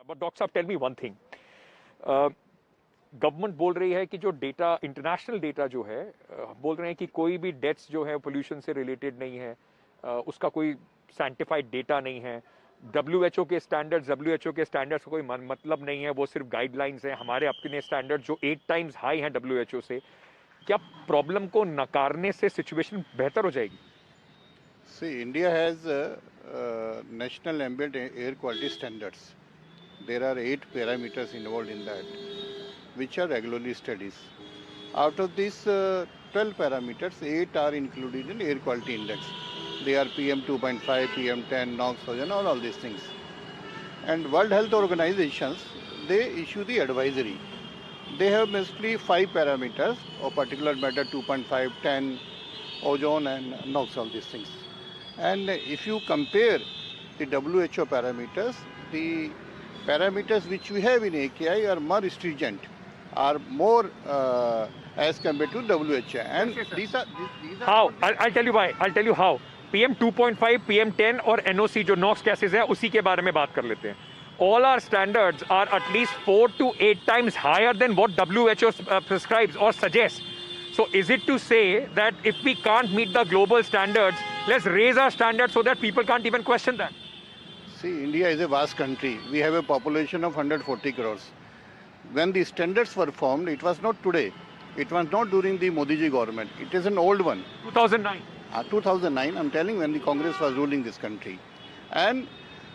But doctor साहब tell me one thing, government बोल रही है कि जो डेटा, इंटरनेशनल डेटा जो है, बोल रहे हैं कि कोई भी डेथ्स जो है पोल्यूशन से रिलेटेड नहीं है, उसका कोई साइंटिफाइड डेटा नहीं है। डब्ल्यूएचओ के स्टैंडर्ड्स का कोई मतलब नहीं है, वो सिर्फ गाइडलाइंस है। हमारे अपने स्टैंडर्ड जो 8 टाइम्स हाई हैं डब्ल्यूएचओ से, क्या प्रॉब्लम को नकारने से सिचुएशन बेहतर हो जाएगी? See, India has national ambient air quality standards. There are 8 parameters involved in that, which are regularly studied. Out of these 12 parameters, 8 are included in air quality index. They are PM 2.5, PM 10, NOx, ozone, all these things. And World Health Organizations, they issue the advisory. They have basically 5 parameters of particulate matter 2.5, 10, ozone and NOx, all these things. And if you compare the WHO parameters, the parameters which we have in AKI are more stringent, are more as compared to WHO. And Yes, these are how? I'll tell you why. I'll tell you how. PM 2.5, PM 10 और NOC जो NOx gases है, उसी के बारे में बात कर लेते हैं. All our standards are at least 4 to 8 times higher than what WHO prescribes or suggests. So is it to say that if we can't meet the global standards, let's raise our standards so that people can't even question that? See, India is a vast country. We have a population of 140 crores. When the standards were formed, it was not today. It was not during the Modi ji government. It is an old one. 2009. 2009, I'm telling, when the Congress was ruling this country. And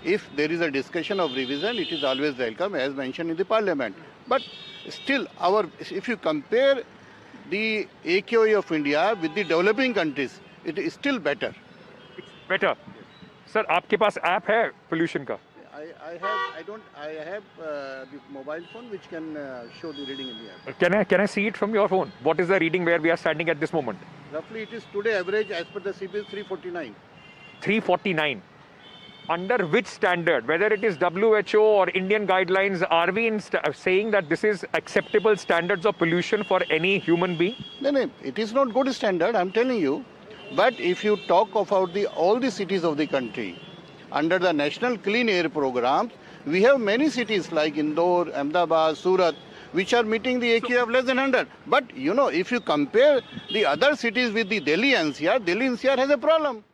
if there is a discussion of revision, it is always welcome, as mentioned in the parliament. But still, if you compare the AQI of India with the developing countries, it is still better. It's better. Sir, आपके पास app है pollution का? I have the mobile phone which can show the reading in the app. Can I see it from your phone? What is the reading where we are standing at this moment? Roughly, it is today average as per the CP 349. 349. Under which standard, whether it is WHO or Indian guidelines, are we saying that this is acceptable standards of pollution for any human being? No, it is not good standard, I'm telling you. But if you talk about all the cities of the country, under the National Clean Air Programs, we have many cities like Indore, Ahmedabad, Surat, which are meeting the AQI of less than 100. But, if you compare the other cities with the Delhi NCR has a problem.